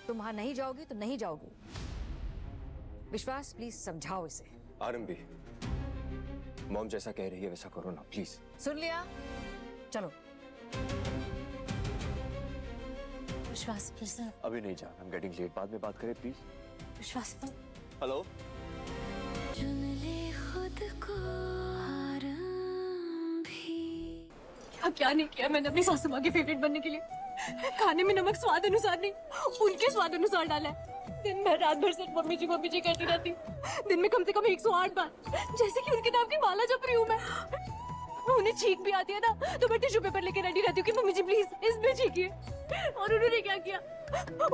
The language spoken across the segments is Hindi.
तुम वहां नहीं जाओगी तो नहीं जाओगी। विश्वास, प्लीज समझाओ इसे। आरंभी, मॉम जैसा कह रही है वैसा करो ना प्लीज। सुन लिया, चलो। विश्वास फिर से। अभी नहीं जाना, I'm getting late, बाद में बात करें प्लीज। विश्वास हेलो। चुन ले खुद को अब क्या नहीं किया मैंने अपनी सासू माँ की फेवरेट बनने के लिए। खाने में नमक स्वाद अनुसार नहीं, उनके स्वाद अनुसार डाला है। दिन भर रात भर सिर्फ मम्मी जी करती रहती। दिन में कम से कम 108 बार, जैसे कि उनके नाम की माला जप रही हूँ मैं। उन्हें छींक भी आती है ना तो मैं टिश्यू पेपर लेके रेडी रहती हूँ कि मम्मी जी प्लीज इसमें छींकिए। और उन्होंने क्या किया,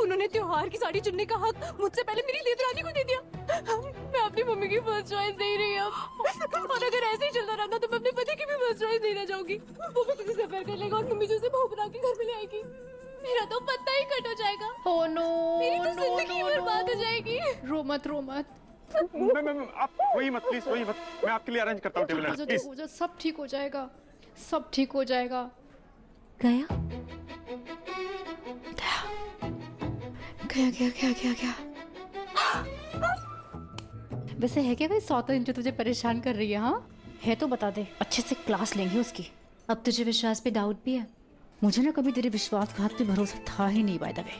उन्होंने त्योहार की साड़ी चुनने का हक मुझसे पहले मेरी देवरानी को दे दिया। मैं अपनी मम्मी की फर्स्ट चॉइस नहीं रही अब। और अगर ऐसे ही चलता रहता तो मैं अपने पति की भी फर्स्ट चॉइस नहीं रह जाऊंगी। वो भी किसी से अफेयर कर लेगा और मम्मी जी उसे बहू बना के घर में ले आएगी। मेरा तो पत्ता ही कट हो जाएगा। ओह नो, मेरी तो जिंदगी बर्बाद हो जाएगी। रो मत मैं आप वही मत प्लीज, वही मत। मैं आपके लिए अरेंज करता हूँ टेबल प्लीज। सब ठीक हो जाएगा, सब ठीक हो जाएगा। गया गया गया गया गया गया। वैसे है क्या कोई सौतन जो तुझे परेशान कर रही है? हाँ है तो बता दे, अच्छे से क्लास लेंगे उसकी। अब तुझे विश्वास पे डाउट भी है? मुझे ना कभी तेरे विश्वासघात पे भरोसा था ही नहीं बाय द वे।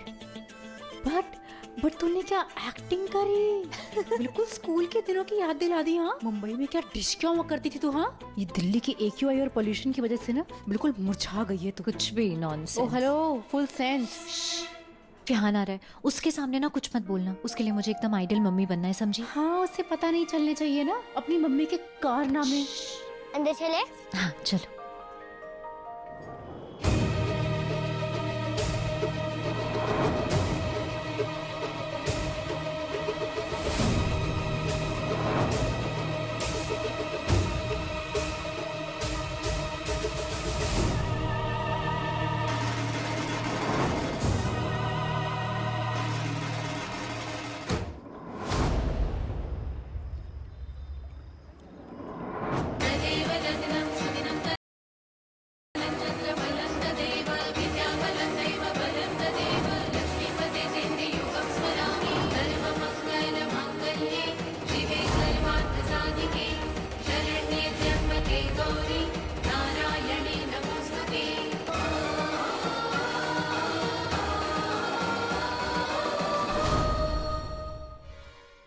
बट तूने क्या एक्टिंग करी, बिल्कुल स्कूल के दिनों की याद दिला दी। हाँ मुंबई में क्या डिश क्या हुआ करती थी तू? हाँ ये दिल्ली की AQI और पोल्यूशन की वजह से ना बिल्कुल मुरझा गई है तू। कुछ भी नॉनसेंस। ओ हेलो, फुल सेंस। ध्यान आ रहा है, उसके सामने ना कुछ मत बोलना। उसके लिए मुझे एकदम आइडियल मम्मी बनना है, समझी? हाँ उसे पता नहीं चलने चाहिए ना अपनी मम्मी के कारनामे। अंदर चले। हाँ चलो।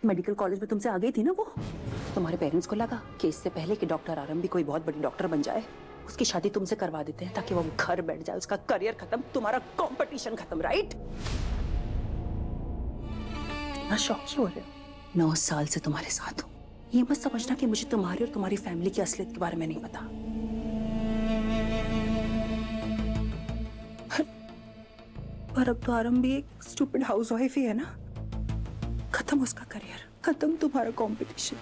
मेडिकल कॉलेज में तुमसे आ गई थी ना वो। तुम्हारे पेरेंट्स को लगा कि इससे पहले कि डॉक्टर आरंभी कोई बहुत बड़ी डॉक्टर बन जाए, उसकी शादी तुमसे करवा देते हैं ताकि वो घर बैठ जाए, उसका करियर खत्म, तुम्हारा कंपटीशन खत्म। राइट? इतना शौक क्यों हो रहे हो? 9 साल से तुम्हारे साथ हूँ। ये मत समझना कि मुझे तुम्हारी और तुम्हारी फैमिली की असलियत के बारे में नहीं पता। पर अब तो आरंभी एक स्टूपिड हाउसवाइफ ही है ना। खत्म उसका करियर, खत्म तुम्हारा कंपटीशन।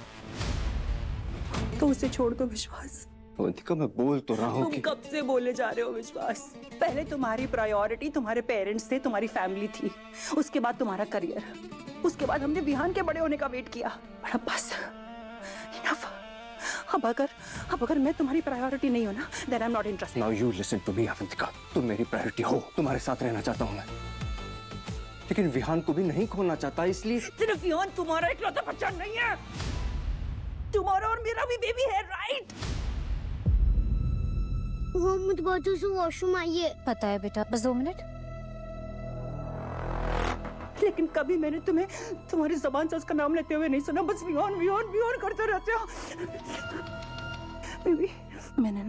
तो उसे छोड़ दो विश्वास। अवंतिका मैं बोल तो रहा हूँ तुम कि कब से बोले जा रहे हो विश्वास? पहले तुम्हारी प्रायोरिटी तुम्हारे पेरेंट्स थे, तुम्हारी फैमिली थी, उसके बाद तुम्हारा करियर, उसके बाद हमने विहान के बड़े होने का वेट किया। बड़ा बस, इनफ। अब अगर मैं तुम्हारी प्रायोरिटी नहीं हो ना, then I'm not interested. Now you listen to me Avantika, तुम मेरी प्रायोरिटी हो, तुम्हारे साथ रहना चाहता हूँ मैं, लेकिन विहान को भी नहीं खोना चाहता, इसलिए। सिर्फ विहान तुम्हारा इकलौता बच्चा नहीं है, तुम्हारा और मेरा भी बेबी है। राइट? वो मुझे बहुत वॉशरूम आई है। पता है बेटा, बस 2 मिनट। लेकिन कभी मैंने तुम्हें तुम्हारी जुबान से उसका नाम लेते हुए नहीं सुना। बस विहान विहान विहान करते रहते हो। बेबी मैंने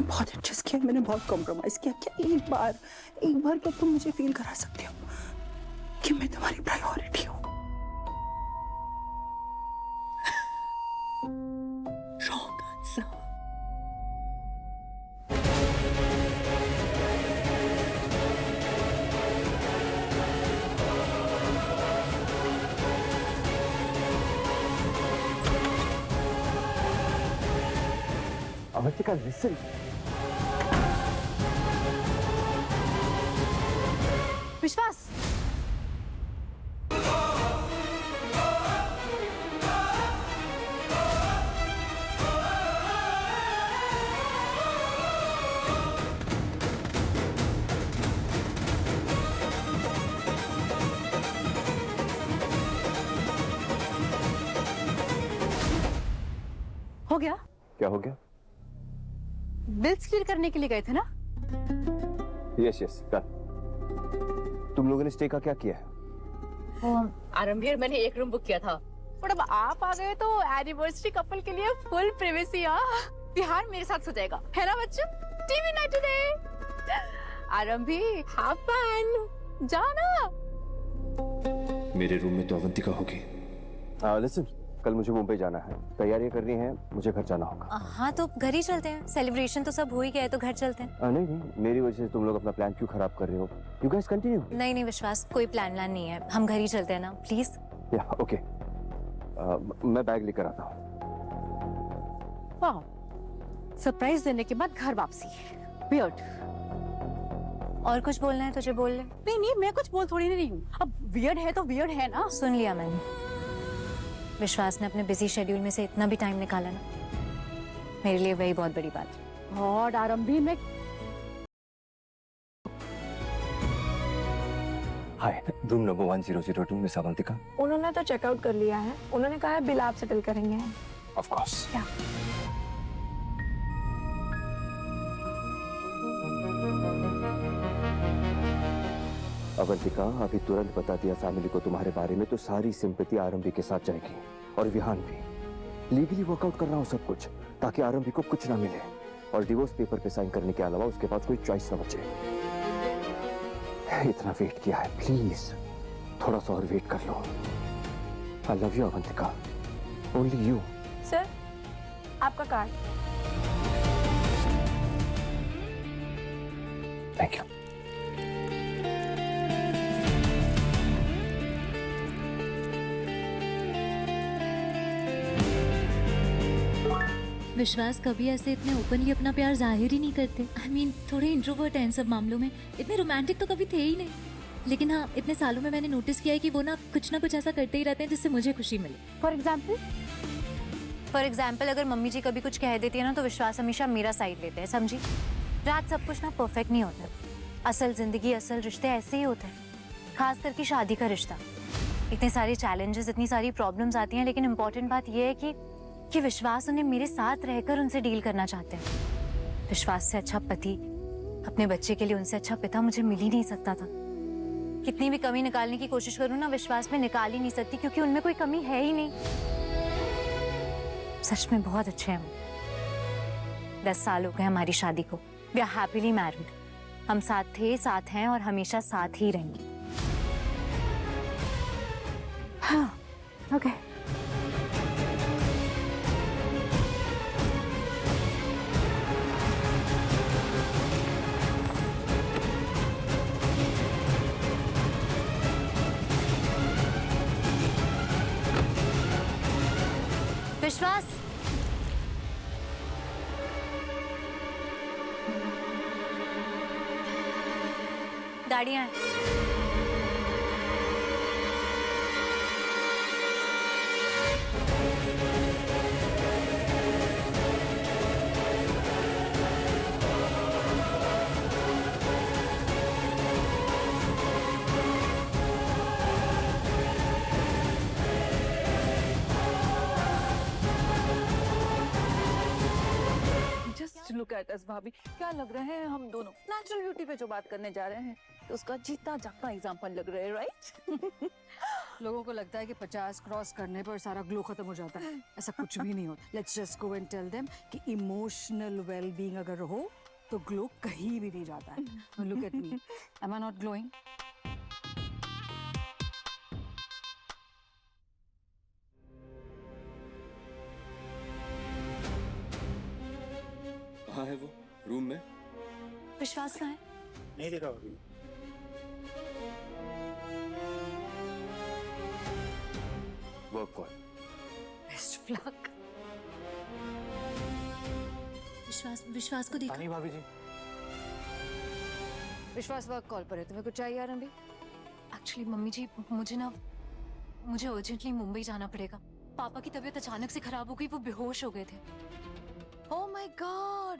बहुत एडजस्ट किया, मैंने बहुत कॉम्प्रोमाइज किया। क्या एक बार क्या तुम मुझे फील करा सकते हो कि मैं तुम्हारी प्रायोरिटी हूँ? Wrong answer. अवंतिका लिसन। विश्वास, हो गया? क्या हो गया? बिल्स क्लियर करने के लिए गए थे ना? यस यस कल। तुम लोगों ने स्टे का क्या किया है? आरंभी मैंने एक रूम बुक किया था, पर अब आप आ गए तो एनिवर्सरी कपल के लिए फुल प्राइवेसी। बिहार मेरे साथ सो जाएगा, है ना बच्चों? TV night today. आरंभी हैव फन, जाना। मेरे रूम में तो अवंतिका होगी। लिसन, कल मुझे मुंबई जाना है, तैयारियां करनी है, मुझे घर जाना होगा। हाँ तो घर ही चलते हैं, सेलिब्रेशन तो सब हो ही गया है तो घर चलते हैं। नहीं नहीं, मेरी वजह से तुम लोग अपना प्लान क्यों खराब कर रहे हो? You guys continue. नहीं नहीं विश्वास, कोई प्लान नहीं है, हम घर ही चलते हैं ना प्लीज। या ओके, मैं बैग लेकर आता हूँ। वाह, सरप्राइज देने के बाद घर वापसी। वियर्ड। और कुछ बोलना है तुझे बोल ले। नहीं नहीं, मैं कुछ बोल थोड़ी नहीं हूँ। अब वियर्ड है तो वियर्ड है ना। सुन लिया मैंने, विश्वास ने अपने बिजी शेड्यूल में से इतना भी टाइम निकाला ना, मेरे लिए वही बहुत बड़ी बात है। गॉड आरंभी, मैं हाय, रूम नंबर 1002 मिस अवंतिका। उन्होंने तो चेकआउट कर लिया है, उन्होंने कहा है बिल आप सेटल करेंगे। Of course. क्या? अवंतिका, अभी तुरंत बता दिया फैमिली को तुम्हारे बारे में तो सारी सिंपैथी आरंभी के साथ जाएगी, और विहान भी। लीगली वर्कआउट कर रहा हूँ सब कुछ, ताकि आरंभी को कुछ ना मिले, और डिवोर्स पेपर पे साइन करने के अलावा उसके पास कोई चॉइस ना बचे। इतना वेट किया है, प्लीज थोड़ा सा और वेट कर लो। I love you Avantika, only you. Sir, आपका कार्ड। Thank you. विश्वास कभी ऐसे इतने ओपनली अपना प्यार जाहिर ही नहीं करते। I mean, थोड़े इंट्रोवर्ट हैं इन सब मामलों में, इतने रोमांटिक तो कभी थे ही नहीं। लेकिन हाँ, इतने सालों में मैंने नोटिस किया है कि वो ना कुछ ऐसा करते ही रहते हैं जिससे मुझे खुशी मिले। फॉर एग्जाम्पल अगर मम्मी जी कभी कुछ कह देती है ना तो विश्वास हमेशा मेरा साइड लेते हैं, समझी? रात सब कुछ ना परफेक्ट नहीं होता, असल जिंदगी असल रिश्ते ऐसे ही होते हैं, खास करके शादी का रिश्ता। इतने सारे चैलेंजेस, इतनी सारी प्रॉब्लम्स आती हैं, लेकिन इम्पोर्टेंट बात यह है कि विश्वास उन्हें मेरे साथ रहकर उनसे डील करना चाहते हैं। विश्वास से अच्छा पति, अपने बच्चे के लिए उनसे अच्छा पिता मुझे मिल ही नहीं सकता था। कितनी भी कमी निकालने की कोशिश करूं ना, विश्वास में निकाल ही नहीं सकती, क्योंकि उनमें कोई कमी है ही नहीं। सच में बहुत अच्छे हैं वो। 10 साल हो गए हमारी शादी को, वी आर हैप्पीली मैरिड। हम साथ थे, साथ हैं और हमेशा साथ ही रहेंगे। हाँ, ओके। विश्वास, गाड़ियां हैं। लुक एट अस भाभी, क्या लग रहे हैं हम दोनों? नेचुरल ब्यूटी पे जो बात करने जा रहे हैं तो उसका जीता जागता एग्जांपल लग रहे हैं, राइट? लोगों को लगता है कि 50 क्रॉस करने पर सारा ग्लो खत्म हो जाता है, ऐसा कुछ भी नहीं होता। Let's just go and tell them कि इमोशनल वेलबीइंग अगर हो तो ग्लो कहीं भी नहीं जाता है। Look at me, am I not glowing? कहाँ है वो? रूम में? विश्वास कहाँ है? नहीं देखा अभी। Work call. Best of luck. विश्वास को देखा। नहीं भाभी जी। विश्वास वर्क कॉल पर है, तुम्हें कुछ चाहिए आरंभी? एक्चुअली मम्मी जी, मुझे अर्जेंटली मुंबई जाना पड़ेगा। पापा की तबीयत अचानक से खराब हो गई, वो बेहोश हो गए थे। Oh my God.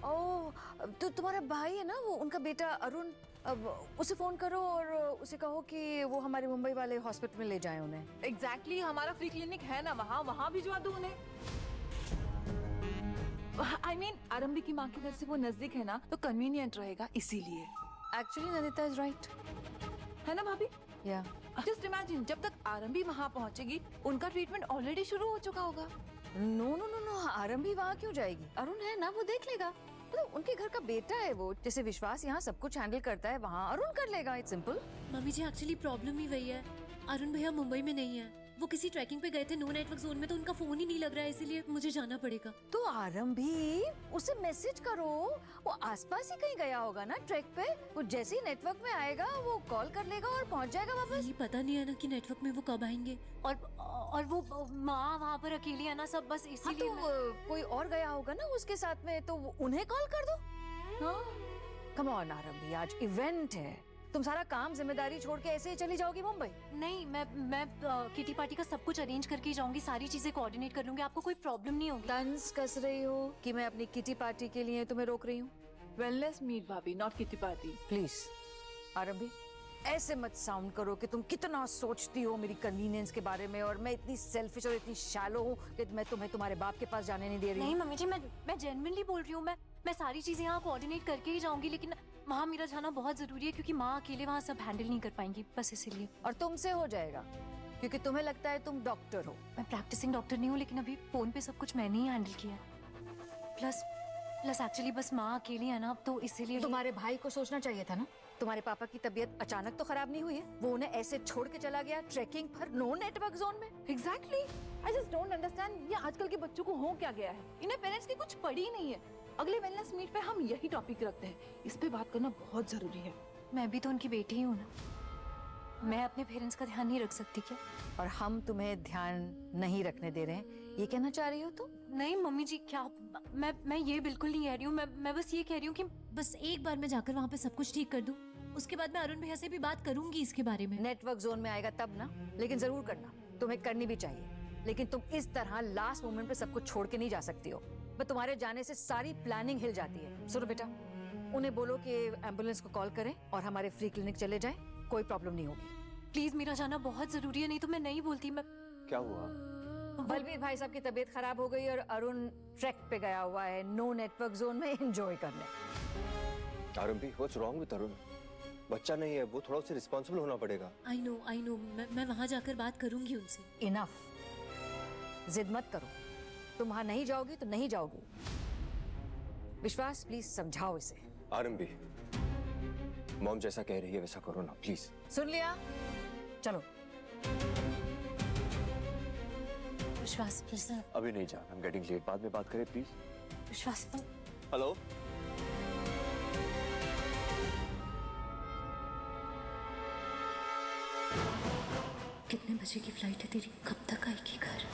ओह, तो तुम्हारा भाई है ना वो, उनका बेटा अरुण, अब उसे फोन करो और उसे कहो कि वो हमारे मुंबई वाले हॉस्पिटल में ले जाए उन्हें। एग्जैक्टली, हमारा फ्री क्लिनिक है ना वहाँ भिजवा दो उन्हें। आई मीन आरंभी की माँ के घर से वो नजदीक है ना, तो कन्वीनियंट रहेगा इसीलिए। Actually Nandita is right. है ना भाभी? या जस्ट इमेजिन, जब तक आरंभी वहाँ पहुँचेगी उनका ट्रीटमेंट ऑलरेडी शुरू हो चुका होगा। नो नो नो नो, आरंभी वहाँ क्यों जाएगी? अरुण है ना, वो देख लेगा। मतलब उनके घर का बेटा है वो, जैसे विश्वास यहाँ सब कुछ हैंडल करता है, वहाँ अरुण कर लेगा। It's simple. Mummy ji actually problem ही वही है, अरुण भैया मुंबई में नहीं है, वो किसी ट्रैकिंग पे गए थे नो नेटवर्क जोन में, तो उनका फोन ही नहीं लग रहा है, इसीलिए मुझे जाना पड़ेगा। तो आरंभी उसे मैसेज करो, वो आसपास ही कहीं गया होगा ना ट्रैक पे। वो जैसे ही नेटवर्क में आएगा वो कॉल कर लेगा और पहुंच जाएगा वापस। ये पता नहीं है ना कि नेटवर्क में वो कब आएंगे। और वो माँ वहाँ पर अकेली है ना सब, बस हाँ, इसीलिए तो कोई और गया होगा ना उसके साथ में, तो उन्हें कॉल कर दो। कम ऑन आरंभी, आज इवेंट है, तुम सारा काम जिम्मेदारी छोड़ के ऐसे ही चली जाओगी मुंबई? नहीं, मैं किटी पार्टी का सब कुछ अरेंज करके ही जाऊंगी, सारी चीजें कोऑर्डिनेट कर लूंगी, आपको कोई प्रॉब्लम नहीं होगी। तंज कस रही हो कि मैं अपनी किटी पार्टी के लिए तुम्हें रोक रही हूँ? वेलनेस मीट भाभी, नॉट किटी पार्टी। प्लीज आरंभी, ऐसे मत साउंड करो कि तुम कितना सोचती हो मेरी कन्वीनियंस के बारे में, और मैं इतनी सेल्फिश और इतनी शैलो हूँ कि मैं तुम्हें तुम्हारे बाप के पास जाने नहीं दे रही। नहीं मम्मी जी, मैं जेन्युइनली बोल रही हूँ, मैं सारी चीजें यहाँ कोऑर्डिनेट करके ही जाऊंगी, लेकिन वहाँ मेरा जाना बहुत जरूरी है क्योंकि माँ अकेले वहाँ सब हैंडल नहीं कर पाएंगी, बस इसीलिए। और तुमसे हो जाएगा क्योंकि तुम्हें लगता है तुम डॉक्टर हो। मैं प्रैक्टिसिंग डॉक्टर नहीं हूँ, लेकिन अभी फोन पे सब कुछ मैंने ही हैंडल किया। प्लस एक्चुअली बस माँ अकेली है ना, अब तो इसीलिए। तुम्हारे भाई को सोचना चाहिए था ना, तुम्हारे पापा की तबीयत अचानक तो खराब नहीं हुई है, वो उन्हें ऐसे छोड़ के चला गया ट्रैकिंग पर नो नेटवर्क जोन में। Exactly, I just don't understand, ये आजकल के बच्चों को हो क्या गया है, इन्हें पेरेंट्स की कुछ पड़ी ही नहीं है। अगले वेलनेस मीट पे हम यही टॉपिक रखते हैं, इस पे बात करना बहुत जरूरी है। मैं भी तो उनकी बेटी ही हूँ ना, मैं अपने पेरेंट्स का ध्यान नहीं रख सकती क्या? और हम तुम्हें ध्यान नहीं रखने दे रहे हैं, ये कहना चाह रही हो तुम? नहीं मम्मी जी, क्या मैं ये बिल्कुल नहीं कह रही हूँ, मैं बस ये कह रही हूँ कि बस एक बार मैं जाकर वहाँ पे सब कुछ ठीक कर दूँ, उसके बाद मैं अरुण भैया से भी बात करूंगी इसके बारे में। नेटवर्क जोन में आएगा तब ना, लेकिन जरूर करना, तुम्हें करनी भी चाहिए, लेकिन तुम इस तरह लास्ट मोमेंट पे सब कुछ छोड़ के नहीं जा सकती हो। मैं तुम्हारे जाने से सारी प्लानिंग हिल जाती है। सुनो बेटा, उन्हें बोलो कि एम्बुलेंस को कॉल करें और हमारे फ्री क्लिनिक चले जाएं, कोई प्रॉब्लम नहीं होगी। प्लीज, मेरा जाना बहुत जरूरी है, नहीं तो मैं नहीं बोलती। मैं क्या हुआ? बलबीर भाई साहब की तबीयत खराब हो गई और अरुण ट्रैक पे गया हुआ है नो नेटवर्क जोन में एंजॉय करने। आरंभी, व्हाट्स रॉन्ग विद अरुण? बच्चा नहीं है वो, थोड़ा उसे रिस्पॉन्सिबल होना पड़ेगा। आई नो, मैं वहाँ जाकर बात करूंगी उनसे। इनफ, जिद मत करो, तुम वहां नहीं जाओगी तो नहीं जाओगी। विश्वास, प्लीज समझाओ इसे। आरंभी, मॉम जैसा कह रही है वैसा करो ना प्लीज। सुन लिया? चलो। विश्वास प्लीज। अभी नहीं जा, आई एम गेटिंग लेट, बाद में बात करें प्लीज। विश्वास। हेलो, कितने बजे की फ्लाइट है तेरी, कब तक आएगी घर?